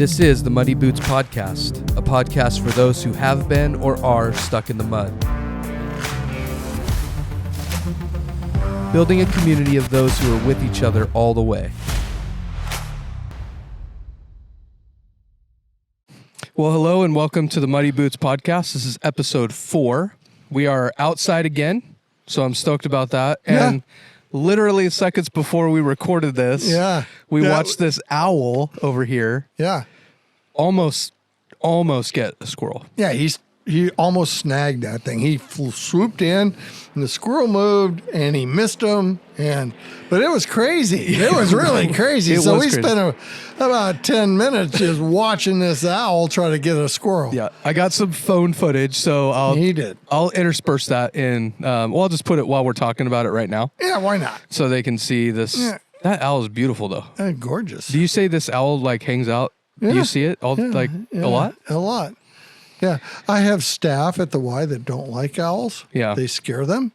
This is the Muddy Boots Podcast, a podcast for those who have been or are stuck in the mud. Building a community of those who are with each other all the way. Well, hello and welcome to the Muddy Boots Podcast. This is episode 4. We are outside again, so I'm stoked about that. And literally seconds before we recorded this, we watched this owl over here. Yeah. Almost get a squirrel. Yeah, he almost snagged that thing. He swooped in, and the squirrel moved, and he missed him. But it was crazy. It was really crazy. So we spent about 10 minutes just watching this owl try to get a squirrel. Yeah, I got some phone footage, so I'll intersperse that in. I'll just put it while we're talking about it right now. Yeah, why not? So they can see this. Yeah. That owl is beautiful, though. Gorgeous. Do you say this owl hangs out? Yeah. You see it a lot? A lot. Yeah. I have staff at the Y that don't like owls. Yeah. They scare them.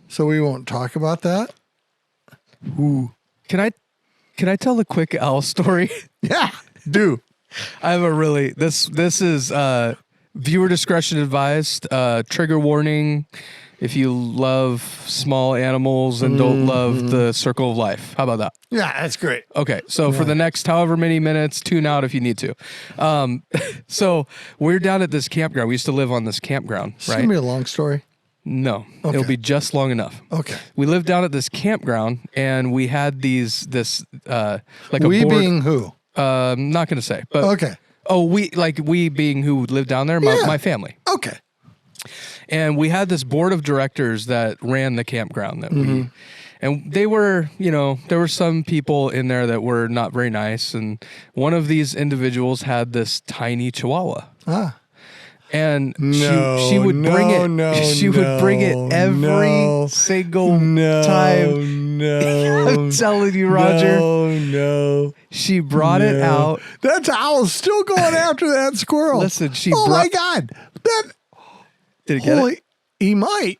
So we won't talk about that. Ooh. Can I tell a quick owl story? Yeah. Do. I have this is viewer discretion advised, trigger warning if you love small animals and don't love the circle of life. How about that? Yeah, that's great. Okay, so for the next however many minutes, tune out if you need to. So we're down at this campground. We used to live on this campground, It's right? going to be a long story. No, Okay. It'll be just long enough. Okay. We lived down at this campground, and we had this We a board. being who? I'm not going to say, but Okay. Oh, we being who lived down there, my family. Okay. And we had this board of directors that ran the campground and they were, there were some people in there that were not very nice. And one of these individuals had this tiny chihuahua. And she would bring it. She would bring it every single time. I'm telling you, Roger. No. She brought it out. That owl's still going after that squirrel. Listen, my God. Did it get it? He might.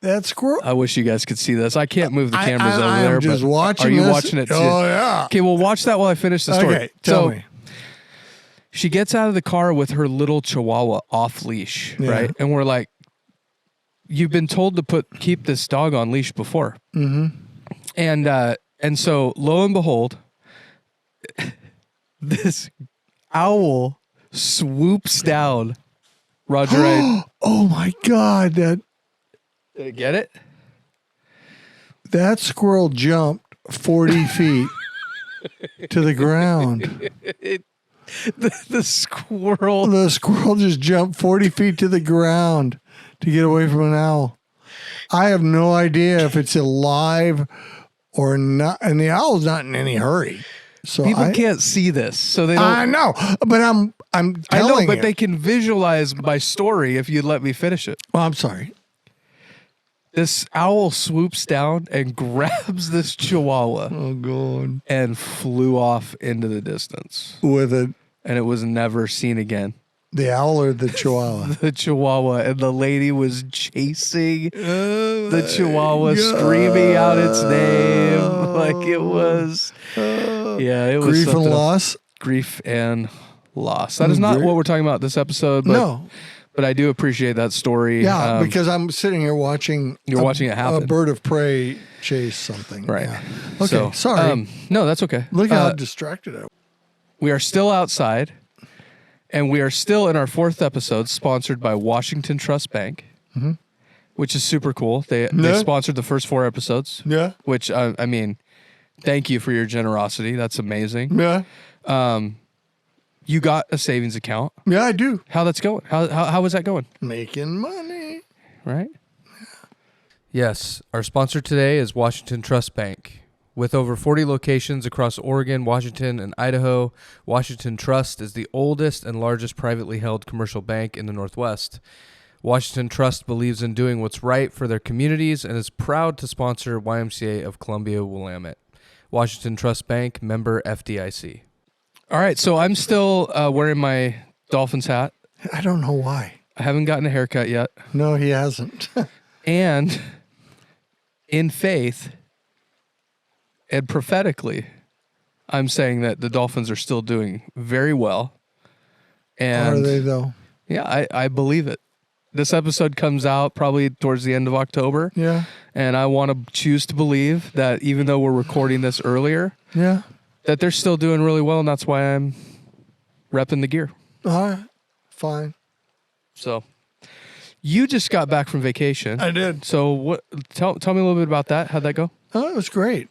That squirrel. I wish you guys could see this. I can't move the cameras over there. I'm just watching Are you this. watching it too? Oh, yeah. Okay, well, watch that while I finish the story. Okay, tell me. She gets out of the car with her little chihuahua off leash, right? And we're like, you've been told to keep this dog on leash before. Mm-hmm. And so lo and behold, this owl swoops down. Roger, Oh my God. Did it get it? That squirrel jumped 40 feet to the ground. The squirrel. The squirrel just jumped 40 feet to the ground to get away from an owl. I have no idea if it's alive or not. And the owl's not in any hurry. So People can't see this, so they don't. I know, but I'm telling I know, but you. they can visualize my story if you'd let me finish it. Well, I'm sorry. This owl swoops down and grabs this chihuahua Oh, God. and flew off into the distance. With And it was never seen again. the owl or the chihuahua? The chihuahua, and the lady was chasing the chihuahua, screaming out its name like it was. It was Grief and loss? Grief and loss. That is not what we're talking about this episode. But, No. But I do appreciate that story. Yeah, because I'm sitting here watching. You're watching it happen. A bird of prey chase something. Right. Yeah. Okay, sorry. No, that's okay. Look how distracted I was. We are still outside, and we are still in our 4th episode, sponsored by Washington Trust Bank, which is super cool. They sponsored the first 4 episodes. Yeah. Which, I mean, thank you for your generosity. That's amazing. Yeah. You got a savings account. Yeah, I do. How that's going? How is that going? Making money. Right? Yes. Our sponsor today is Washington Trust Bank. With over 40 locations across Oregon, Washington, and Idaho, Washington Trust is the oldest and largest privately held commercial bank in the Northwest. Washington Trust believes in doing what's right for their communities and is proud to sponsor YMCA of Columbia-Willamette. Washington Trust Bank, member FDIC. All right, so I'm still wearing my Dolphins hat. I don't know why. I haven't gotten a haircut yet. No, he hasn't. And in faith and prophetically, I'm saying that the Dolphins are still doing very well. And are they, though? Yeah, I believe it. This episode comes out probably towards the end of October. Yeah. And I want to choose to believe that even though we're recording this earlier, Yeah. that they're still doing really well, and that's why I'm repping the gear. All right. Fine. So you just got back from vacation. I did. So what? Tell me a little bit about that. How'd that go? Oh, it was great.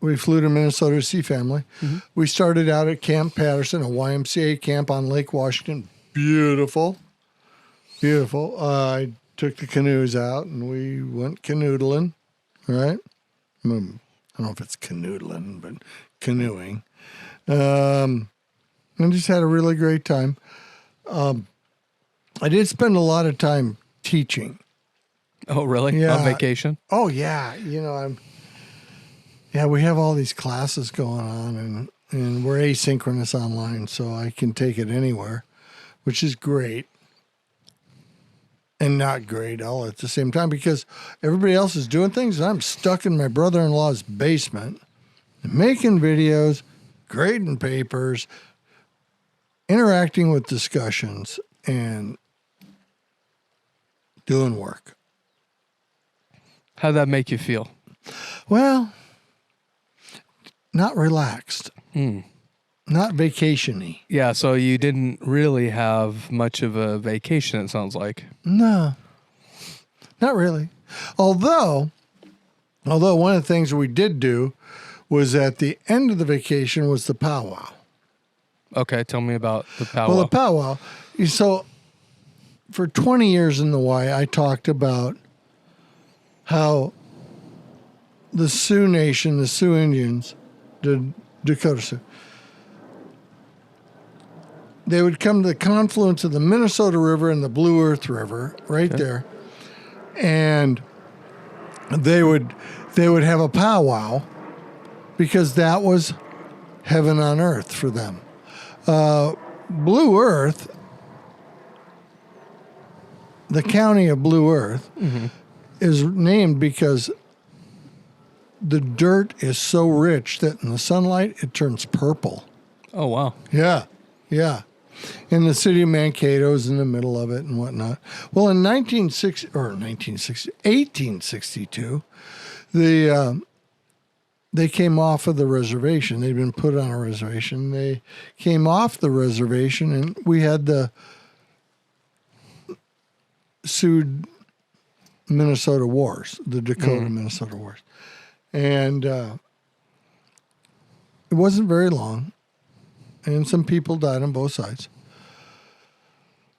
We flew to Minnesota to see family. Mm-hmm. We started out at Camp Patterson, a YMCA camp on Lake Washington. Beautiful. Beautiful. I took the canoes out and we went canoodling, right? I don't know if it's canoodling, but canoeing. And just had a really great time. I did spend a lot of time teaching. Oh, really? Yeah. On vacation? Oh, yeah. You know, we have all these classes going on and we're asynchronous online, so I can take it anywhere, which is great. And not great all at the same time because everybody else is doing things. And I'm stuck in my brother-in-law's basement making videos, grading papers, interacting with discussions, and doing work. How'd that make you feel? Well, not relaxed. Not vacation-y. Yeah, so you didn't really have much of a vacation, it sounds like. No, not really. Although one of the things we did do was at the end of the vacation was the PowWow. Okay, tell me about the PowWow. Well, the PowWow. So for 20 years in the Y, I talked about how the Sioux Nation, the Sioux Indians, the Dakota Sioux, they would come to the confluence of the Minnesota River and the Blue Earth River right there. And they would have a powwow because that was heaven on earth for them. Blue Earth, the county of Blue Earth, is named because the dirt is so rich that in the sunlight it turns purple. Oh, wow. Yeah, yeah. And the city of Mankato's in the middle of it and whatnot. Well, in 1862, they came off of the reservation. They'd been put on a reservation. They came off the reservation, and we had the Sioux Minnesota Wars, the Dakota-Minnesota Wars. And it wasn't very long. And some people died on both sides.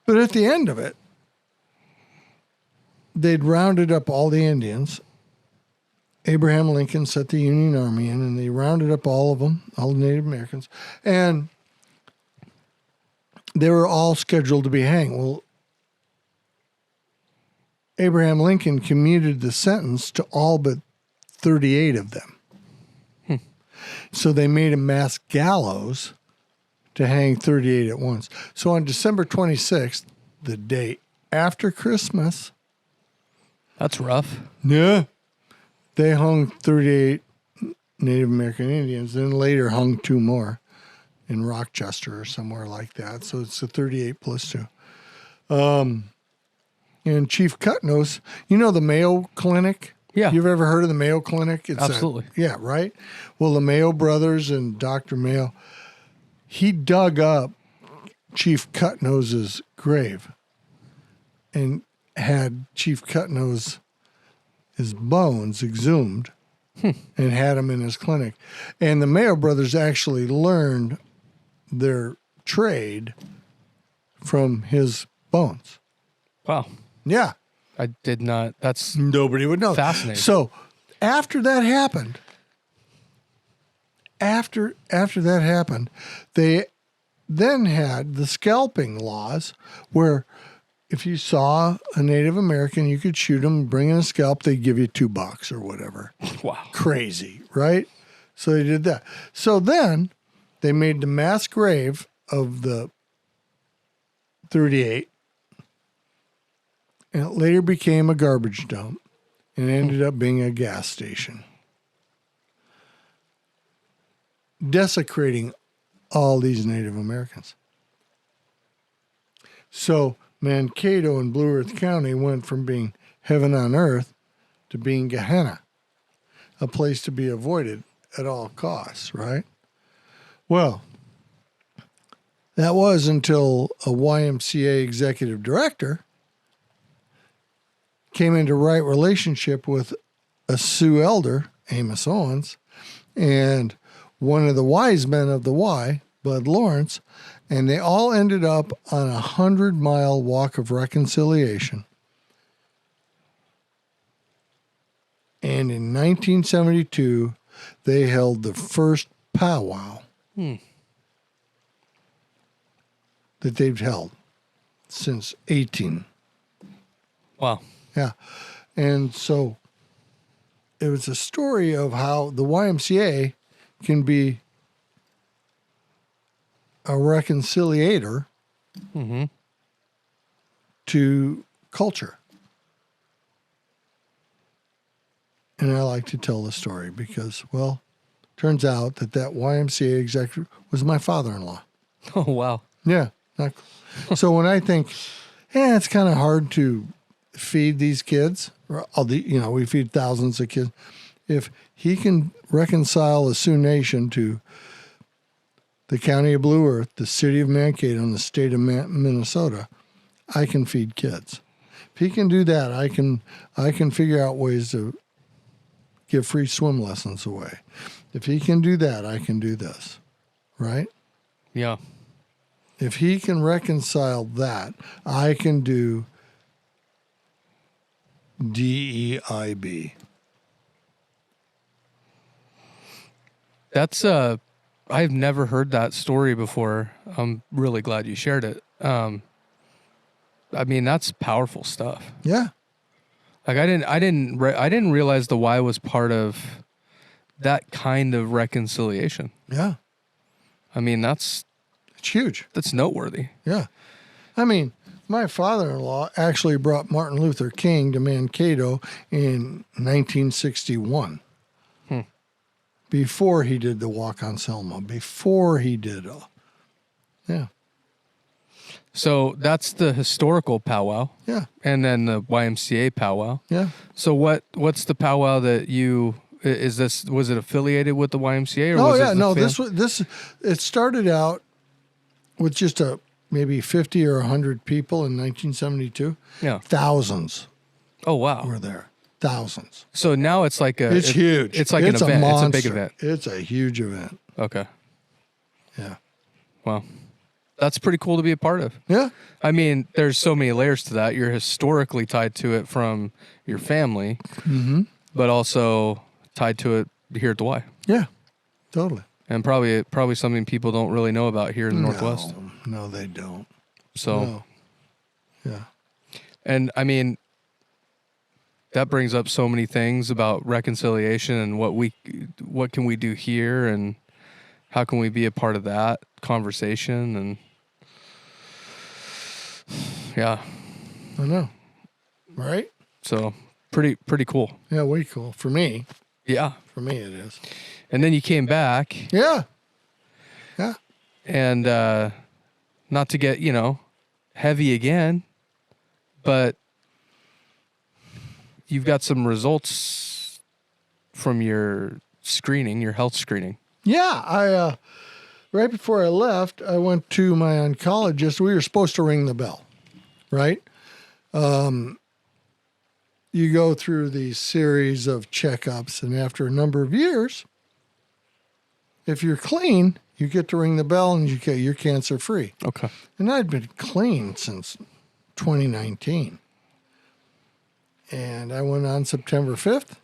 But at the end of it, they'd rounded up all the Indians. Abraham Lincoln set the Union Army in, and they rounded up all of them, all the Native Americans. And they were all scheduled to be hanged. Well, Abraham Lincoln commuted the sentence to all but 38 of them. So they made a mass gallows to hang 38 at once. So on December 26th, the day after Christmas. That's rough. Yeah. They hung 38 Native American Indians, then later hung 2 more in Rochester or somewhere like that. So it's a 38 plus 2. And Chief Cutnose, you know the Mayo Clinic? Yeah. You've ever heard of the Mayo Clinic? It's absolutely. Yeah, right? Well, the Mayo brothers and Dr. Mayo, he dug up Chief Cutnose's grave and had Chief Cutnose, his bones exhumed and had him in his clinic. And the Mayo brothers actually learned their trade from his bones. Wow. Yeah. I did not. That's nobody would know. Fascinating. So after that happened, they then had the scalping laws where if you saw a Native American, you could shoot him, bring in a scalp, they'd give you $2 or whatever. Wow. Crazy, right? So they did that. So then they made the mass grave of the 38, and it later became a garbage dump and ended up being a gas station. desecrating all these Native Americans. So Mankato and Blue Earth County went from being heaven on earth to being Gehenna, a place to be avoided at all costs, right? Well, that was until a YMCA executive director came into right relationship with a Sioux elder, Amos Owens, and one of the wise men of the Y, Bud Lawrence, and they all ended up on a 100-mile walk of reconciliation. And in 1972, they held the first PowWow that they've held since 18. Wow. Yeah. And so it was a story of how the YMCA can be a reconciliator to culture. And I like to tell the story because, well, turns out that YMCA executive was my father-in-law. Oh, wow. Yeah. So when I think, it's kind of hard to feed these kids, we feed thousands of kids. If he can reconcile the Sioux Nation to the county of Blue Earth, the city of Mankato, and the state of Minnesota, I can feed kids. If he can do that, I can figure out ways to give free swim lessons away. If he can do that, I can do this, right? Yeah. If he can reconcile that, I can do DEIB. That's I've never heard that story before. I'm really glad you shared it. I mean, that's powerful stuff. Yeah. Like I didn't realize the Y was part of that kind of reconciliation. Yeah. I mean, it's huge. That's noteworthy. Yeah. I mean, my father-in-law actually brought Martin Luther King to Mankato in 1961. Before he did the Walk on Selma, before he did yeah. So that's the historical PowWow. Yeah. And then the YMCA PowWow. Yeah. So what's the PowWow that was it affiliated with the YMCA it started out with just maybe 50 or 100 people in 1972. Yeah. Thousands. Oh, wow. Were there. Thousands. So now it's like it's huge. It's like an event. Monster. It's a big event. It's a huge event. Okay. Yeah. Wow. That's pretty cool to be a part of. Yeah. I mean, there's so many layers to that. You're historically tied to it from your family, but also tied to it here at the Y. Yeah. Totally. And probably something people don't really know about here in the Northwest. No, they don't. So. No. Yeah. And I mean, that brings up so many things about reconciliation and what can we do here and how can we be a part of that conversation and yeah. I know. Right? So pretty cool. Yeah, way cool. For me. Yeah. For me it is. And then you came back. Yeah. Yeah. And not to get, heavy again, but you've got some results from your health screening. Yeah, I right before I left, I went to my oncologist. We were supposed to ring the bell, right? You go through these series of checkups, and after a number of years, if you're clean, you get to ring the bell, and you're cancer free. Okay. And I'd been clean since 2019. And I went on September 5th,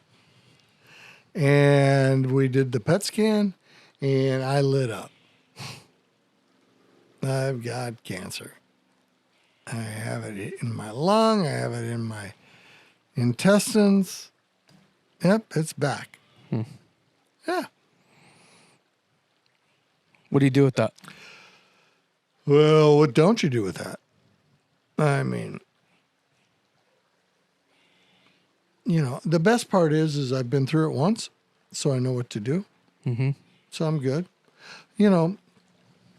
and we did the PET scan, and I lit up. I've got cancer. I have it in my lung. I have it in my intestines. Yep, it's back. Yeah. What do you do with that? Well, what don't you do with that? I mean, the best part is I've been through it once, so I know what to do. So I'm good. And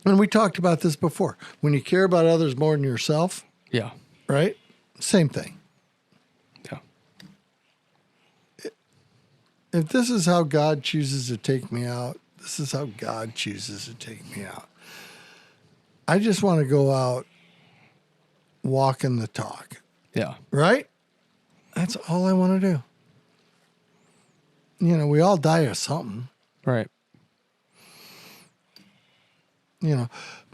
we talked about this before. When you care about others more than yourself, Yeah. right? Same thing. Yeah. If this is how God chooses to take me out, this is how God chooses to take me out. I just want to go out walking the talk. Yeah. Right? That's all I want to do. We all die of something. Right.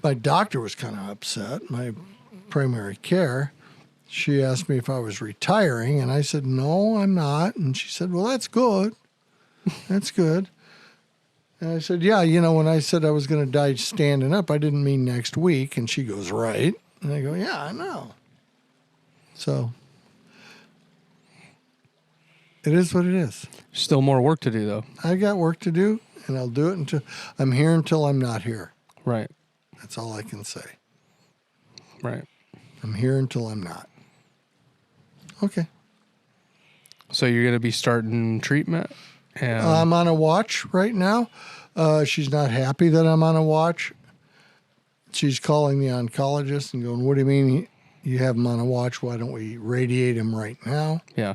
My doctor was kind of upset, my primary care. She asked me if I was retiring, and I said, no, I'm not. And she said, well, that's good. That's good. And I said, yeah, when I said I was going to die standing up, I didn't mean next week. And she goes, right. And I go, yeah, I know. So it is what it is. Still more work to do, though. I got work to do, and I'll do it until I'm here until I'm not here. Right. That's all I can say. Right. I'm here until I'm not. Okay. So you're going to be starting treatment? And I'm on a watch right now. She's not happy that I'm on a watch. She's calling the oncologist and going, what do you mean you have him on a watch? Why don't we radiate him right now? Yeah.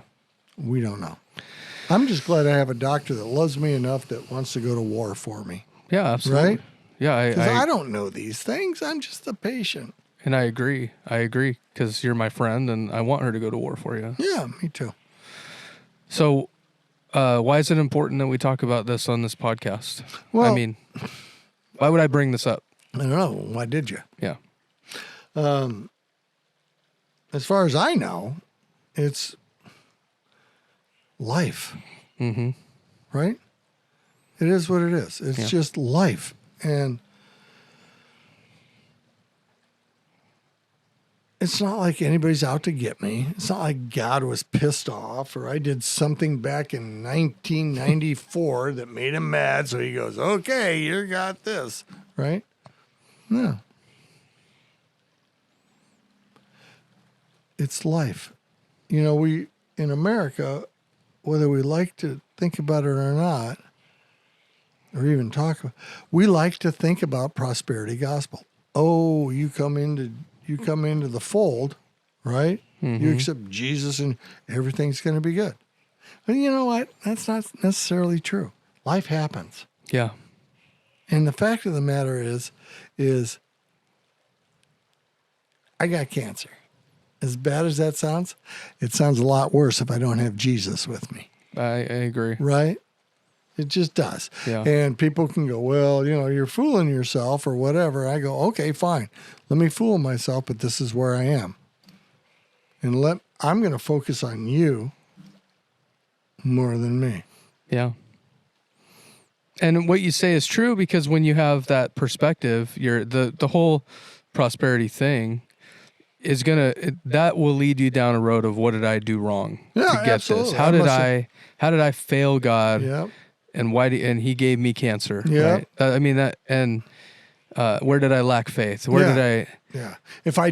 We don't know. I'm just glad I have a doctor that loves me enough that wants to go to war for me. Yeah, absolutely. Right? Yeah. Because I don't know these things. I'm just a patient. And I agree. Because you're my friend and I want her to go to war for you. Yeah, me too. So why is it important that we talk about this on this podcast? Well, I mean, why would I bring this up? I don't know. Why did you? Yeah. As far as I know, it's life. Mm-hmm. Right? It is what it is. It's just life. And it's not like anybody's out to get me. It's not like God was pissed off or I did something back in 1994 that made him mad. So he goes, okay, you got this. Right? No. It's life. We, in America, whether we like to think about it or not, or even talk about, we like to think about prosperity gospel. Oh, you come into the fold, right? Mm-hmm. You accept Jesus and everything's going to be good. But you know what? That's not necessarily true. Life happens. Yeah. And the fact of the matter is I got cancer. As bad as that sounds, it sounds a lot worse if I don't have Jesus with me. I agree. Right? It just does. Yeah. And people can go, well, you're fooling yourself or whatever. I go, okay, fine. Let me fool myself, but this is where I am. And I'm going to focus on you more than me. Yeah. And what you say is true because when you have that perspective, the whole prosperity thing is that will lead you down a road of what did I do wrong to get absolutely. this? How did I fail God? Yep. And and he gave me cancer. Yeah. Right? I mean that, and where did I lack faith? Where did I? Yeah. If I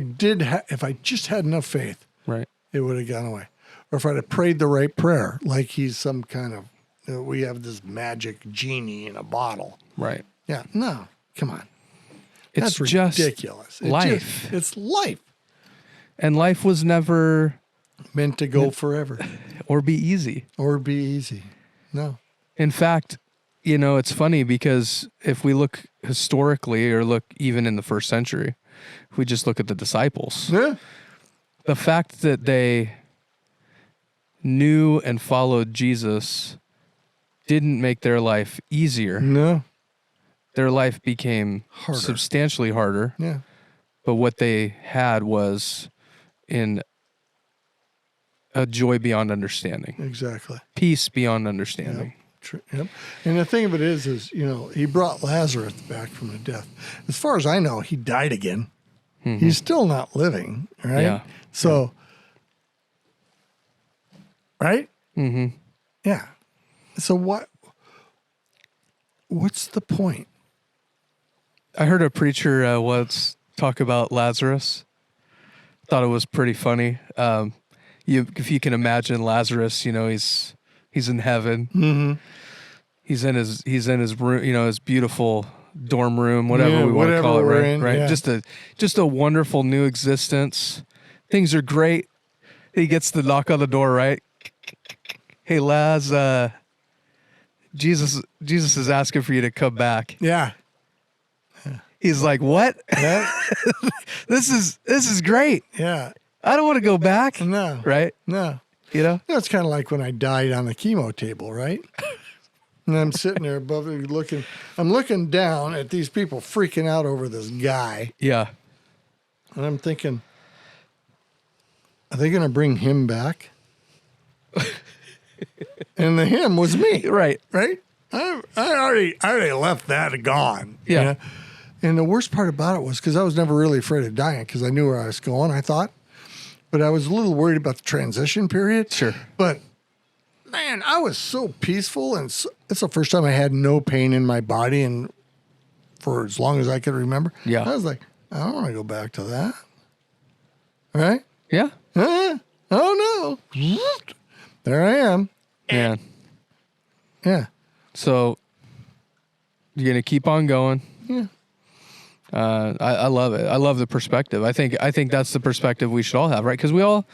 just had enough faith, right, it would have gone away. Or if I'd have prayed the right prayer, like he's some kind of, we have this magic genie in a bottle. Right. Yeah. No, come on. It's That's just ridiculous. life. It's life. And life was never meant to go forever. Or be easy. No. In fact, it's funny because if we look historically or look even in the first century, if we just look at the disciples, the fact that they knew and followed Jesus didn't make their life easier. No. Their life became substantially harder. Yeah. But what they had was in a joy beyond understanding. Exactly. Peace beyond understanding. Yep. And the thing of it is, he brought Lazarus back from the death. As far as I know, he died again. Mm-hmm. He's still not living, right? Yeah. So, right? Mm-hmm. Yeah. So what's the point? I heard a preacher once talk about Lazarus. Thought it was pretty funny. If you can imagine Lazarus, he's in heaven. Mm-hmm. He's in his room, his beautiful dorm room, whatever we want to call it, we're right? in, Right. yeah. Just a wonderful new existence. Things are great. He gets the knock on the door, right? Hey, Laz, Jesus is asking for you to come back. Yeah. He's like, what? Yeah. This is great. Yeah. I don't want to go back. No. Right? No. You know? That's kind of like when I died on the chemo table, right? And I'm sitting there above it looking. I'm looking down at these people freaking out over this guy. Yeah. And I'm thinking, are they going to bring him back? And the him was me. Right. Right? I already left that gone. Yeah. You know? And the worst part about it was because I was never really afraid of dying because I knew where I was going, I thought. But I was a little worried about the transition period. Sure. But, man, I was so peaceful. And it's the first time I had no pain in my body and for as long as I could remember. Yeah. I was like, I don't want to go back to that. Right? Yeah. Oh, no. There I am. Man. Yeah. So you're going to keep on going. Yeah. I love it. I love the perspective. I think that's the perspective we should all have, right? Because we all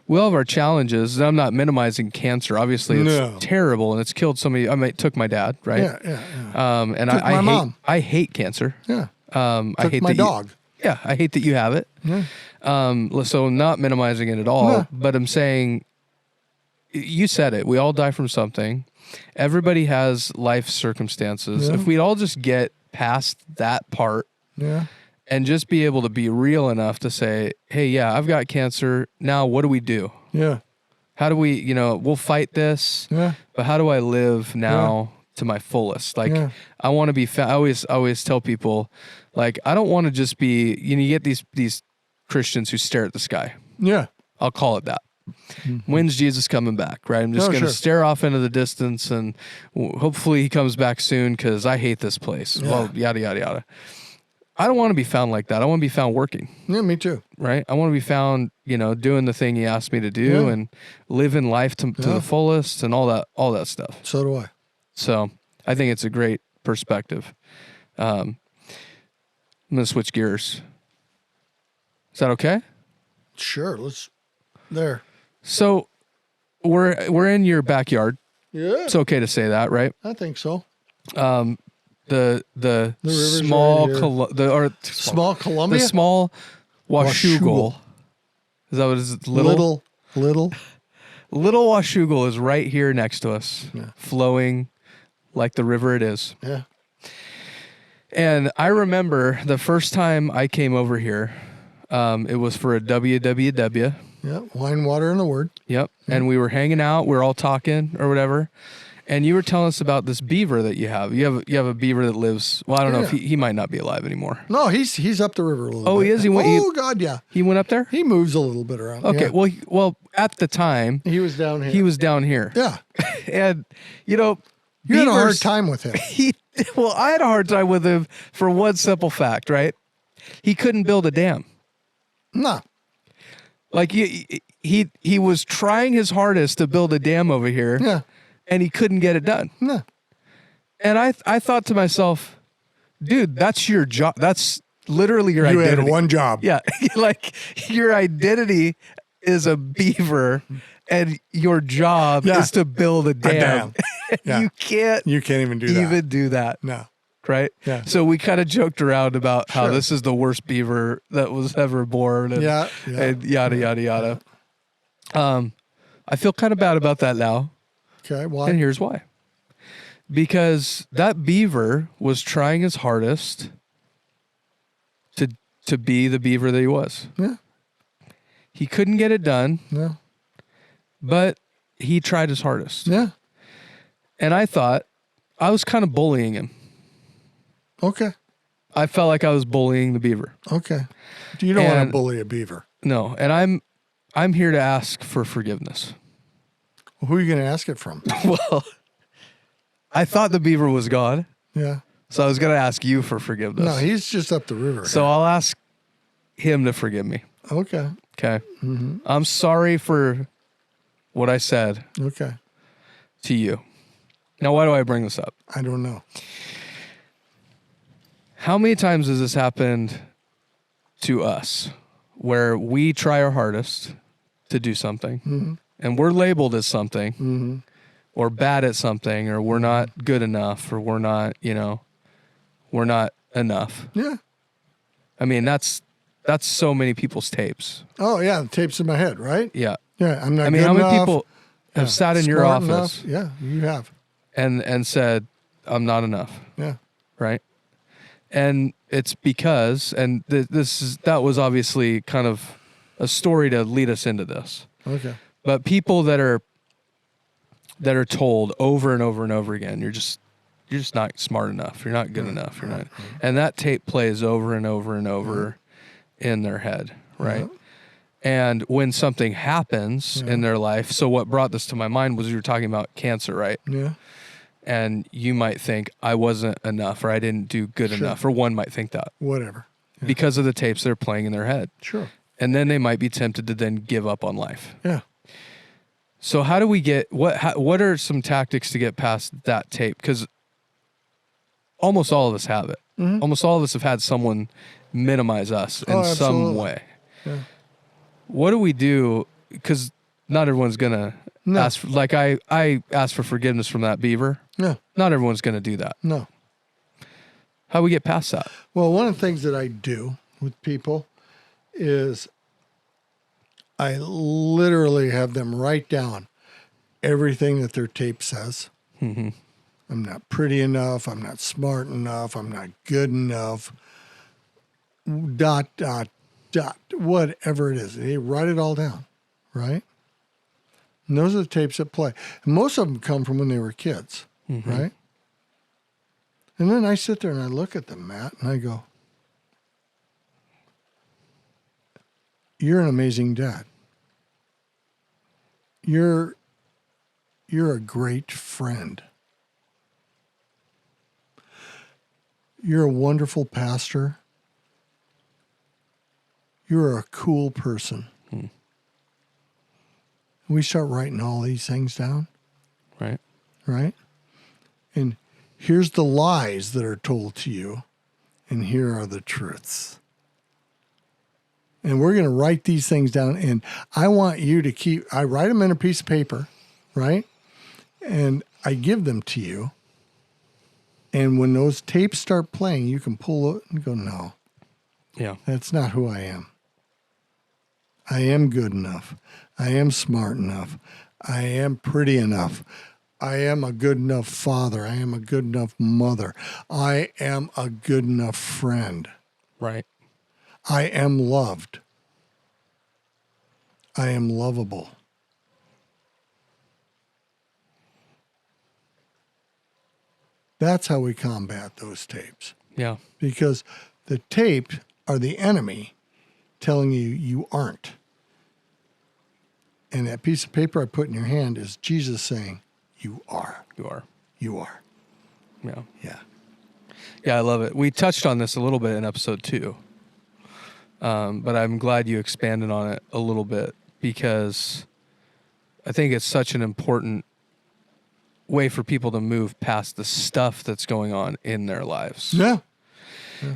have our challenges. And I'm not minimizing cancer. Obviously, it's terrible and it's killed somebody. I mean, it took my dad, right? Yeah. And took my mom. I hate cancer. Yeah. I Took hate my that dog. I hate that you have it. Yeah. So I'm not minimizing it at all, No. but I'm saying, you said it. We all die from something. Everybody has life circumstances. Yeah. If we'd all just get past that part. Yeah. And just be able to be real enough to say, hey, yeah, I've got cancer. Now, what do we do? Yeah. How do we, we'll fight this, Yeah. but how do I live now to my fullest? Like, I want to be, I always tell people, like, I don't want to just be, you get these Christians who stare at the sky. Yeah. I'll call it that. Mm-hmm. When's Jesus coming back, right? I'm just going to stare off into the distance and hopefully he comes back soon because I hate this place. Yeah. Well, yada, yada, yada. I don't want to be found like that. I want to be found working. Yeah, me too. Right? I want to be found, doing the thing he asked me to do and living life to the fullest and all that stuff. So do I. So I think it's a great perspective. I'm going to switch gears. Is that okay? Sure. Let's there. So we're in your backyard. Yeah. It's okay to say that, right? I think so. The small small Columbia, the small Washougal. Is that what it is? Little Washougal is right here next to us, flowing like the river it is. Yeah. And I remember the first time I came over here, it was for a WWW. Yeah, wine, water, and the word. Yep. Yeah. And we were hanging out. We were all talking or whatever. And you were telling us about this beaver that you have. You have a beaver that lives. Well, I don't know if he might not be alive anymore. No, he's up the river a little bit. Oh, he is. God, yeah. He went up there. He moves a little bit around. Okay. Yeah. Well, at the time, he was down here. He was down here. Yeah. And you had a hard time with him. I had a hard time with him for one simple fact, right? He couldn't build a dam. No. Like he was trying his hardest to build a dam over here. Yeah. And he couldn't get it done. No. And I thought to myself, dude, that's your job. That's literally your identity. You had one job. Yeah. Like your identity is a beaver and your job is to build a dam. Yeah. You can't even do that. No. Right? Yeah. So we kind of joked around about how this is the worst beaver that was ever born and, and yada, yada, yada. I feel kind of bad about that now. Okay, why? And here's why. Because that beaver was trying his hardest to be the beaver that he was. Yeah. He couldn't get it done. No. But he tried his hardest. Yeah. And I thought I was kind of bullying him. Okay. I felt like I was bullying the beaver. Okay. You don't want to bully a beaver. No. And I'm here to ask for forgiveness. Who are you going to ask it from? Well, I thought the beaver was God. Yeah. So I was going to ask you for forgiveness. No, he's just up the river. So I'll ask him to forgive me. Okay. Okay. Mm-hmm. I'm sorry for what I said. Okay. To you. Now, why do I bring this up? I don't know. How many times has this happened to us where we try our hardest to do something and we're labeled as something or bad at something, or we're not good enough, or we're not, we're not enough. Yeah. I mean, that's so many people's tapes. Oh yeah. The tapes in my head, right? Yeah. Yeah. I'm not I mean, good how many enough. people have sat in your Smart office? enough. Yeah, you have. And said, I'm not enough. Yeah. Right. And it's because, and that was obviously kind of a story to lead us into this. Okay. But people that are told over and over and over again, you're just not smart enough. You're not good enough. You're not. And that tape plays over and over and over in their head. Right. And when something happens in their life, so what brought this to my mind was you were talking about cancer, right? Yeah. And you might think I wasn't enough, or I didn't do good enough, or one might think that. Whatever. Yeah. Because of the tapes they're playing in their head. Sure. And then they might be tempted to then give up on life. Yeah. So how do we get, what are some tactics to get past that tape? Because almost all of us have it. Almost all of us have had someone minimize us in some way. Yeah. What do we do? Because not everyone's going to ask for, like I asked for forgiveness from that beaver. Yeah. Not everyone's going to do that. No. How do we get past that? Well, one of the things that I do with people is I literally have them write down everything that their tape says. Mm-hmm. I'm not pretty enough. I'm not smart enough. I'm not good enough. ... Whatever it is. They write it all down, right? And those are the tapes that play. And most of them come from when they were kids, right? And then I sit there and I look at them, Matt, and I go, you're an amazing dad. You're a great friend. You're a wonderful pastor. You're a cool person. We start writing all these things down. Right. Right? And here's the lies that are told to you, and here are the truths. And we're going to write these things down, and I want you to I write them in a piece of paper, right? And I give them to you. And when those tapes start playing, you can pull it and go, no. Yeah. That's not who I am. I am good enough. I am smart enough. I am pretty enough. I am a good enough father. I am a good enough mother. I am a good enough friend. Right. I am loved. I am lovable. That's how we combat those tapes. Yeah. Because the tapes are the enemy telling you you aren't. And that piece of paper I put in your hand is Jesus saying, you are. You are. You are. Yeah. Yeah. Yeah, I love it. We touched on this a little bit in episode 2. But I'm glad you expanded on it a little bit, because I think it's such an important way for people to move past the stuff that's going on in their lives. Yeah.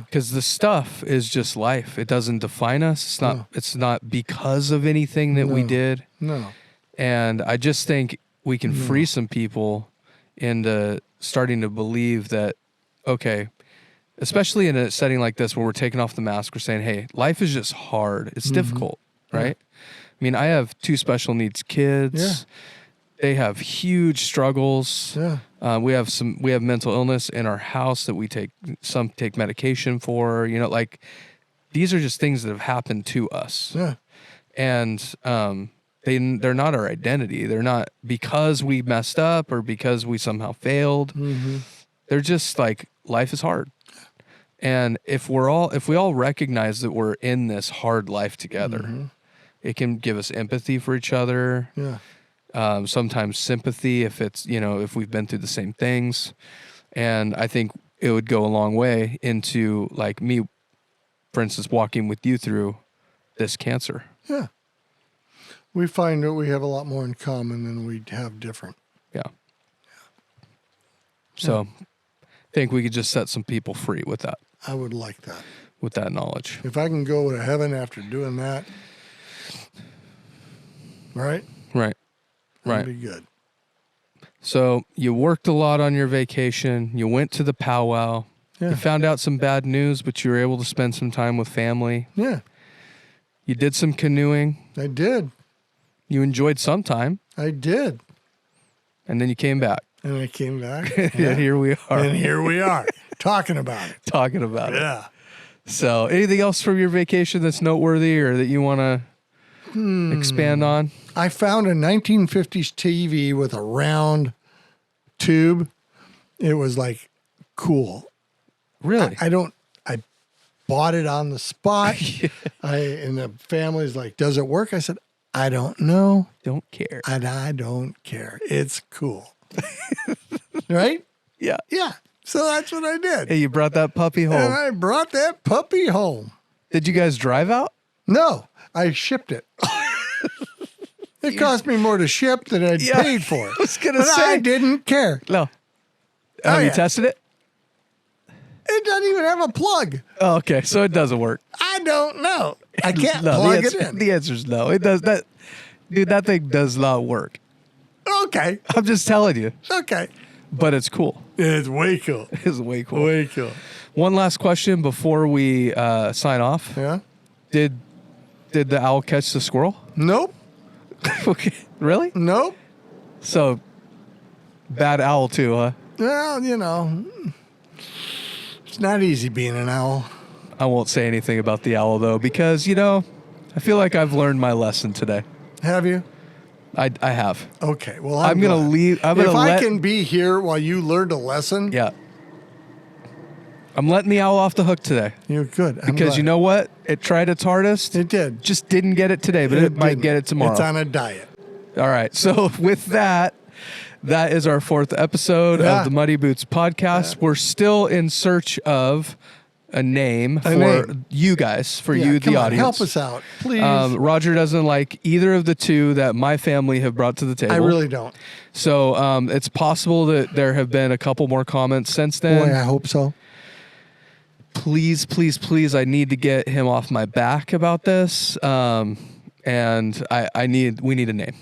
Because the stuff is just life. It doesn't define us. It's not. It's not because of anything that we did. No. And I just think we can free some people into starting to believe that, okay, especially in a setting like this where we're taking off the mask, we're saying, hey, life is just hard. It's difficult, right? I mean, I have 2 special needs kids. Yeah. They have huge struggles. Yeah. We have mental illness in our house that some take medication for, like these are just things that have happened to us. Yeah. And they're not our identity. They're not because we messed up or because we somehow failed. They're just like, life is hard. And if we all recognize that we're in this hard life together, it can give us empathy for each other. Yeah. Sometimes sympathy if it's, if we've been through the same things. And I think it would go a long way into, like, me, for instance, walking with you through this cancer. Yeah. We find that we have a lot more in common than we have different. Yeah. So think we could just set some people free with that. I would like that. With that knowledge. If I can go to heaven after doing that, right? Right. That'd be good. So you worked a lot on your vacation. You went to the PowWow. Yeah. You found out some bad news, but you were able to spend some time with family. Yeah. You did some canoeing. I did. You enjoyed some time. I did. And then you came back. And I came back. And here we are. And here we are talking about it. Talking about it. Yeah. So anything else from your vacation that's noteworthy or that you want to expand on? I found a 1950s TV with a round tube. It was like cool. Really? I bought it on the spot. Yeah. And the family's like, does it work? I said, I don't know. Don't care. And I don't care. It's cool. Right? Yeah. Yeah. So that's what I did. Hey, you brought that puppy home. And I brought that puppy home. Did you guys drive out? No, I shipped it. It cost me more to ship than I'd paid for. I was going to say. I didn't care. No. Have you tested it? It doesn't even have a plug. Oh, okay. So it doesn't work. I don't know. I can't plug it in. The answer is no. It does that. Dude, that thing does not work. Okay. I'm just telling you. Okay. But it's cool. It's way cool. It's way cool. Way cool. One last question before we sign off. Yeah. Did the owl catch the squirrel? Nope. Okay. Really? Nope. So bad owl too, huh? Well, you know, it's not easy being an owl. I won't say anything about the owl though, because I feel like I've learned my lesson today. Have you? I have. Okay. Well, I'm gonna leave. If I can be here while you learned a lesson, yeah. I'm letting the owl off the hook today. You're good. Because you know what? It tried its hardest. It did. Just didn't get it today, but it might get it tomorrow. It's on a diet. All right. So with that is our 4th episode of the Muddy Boots podcast. Yeah. We're still in search of a name for you guys, for you, the audience. Help us out, please. Roger doesn't like either of the two that my family have brought to the table. I really don't. So it's possible that there have been a couple more comments since then. Boy, I hope so. Please, please, please, I need to get him off my back about this. And we need a name.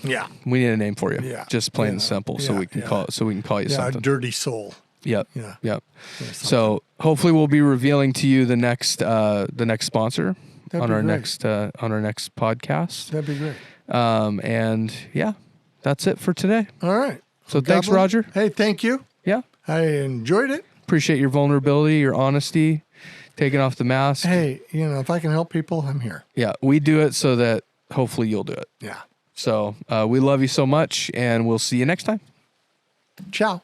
Yeah. We need a name for you. Yeah. Just plain and simple. So we can call you something. A dirty soul. Yep. Yeah. Yep. So hopefully we'll be revealing to you the next sponsor on our next podcast. That'd be great. And yeah, that's it for today. All right. So thanks, Roger. Hey, thank you. Yeah. I enjoyed it. Appreciate your vulnerability, your honesty, taking off the mask. Hey, if I can help people, I'm here. Yeah, we do it so that hopefully you'll do it. Yeah. So we love you so much, and we'll see you next time. Ciao.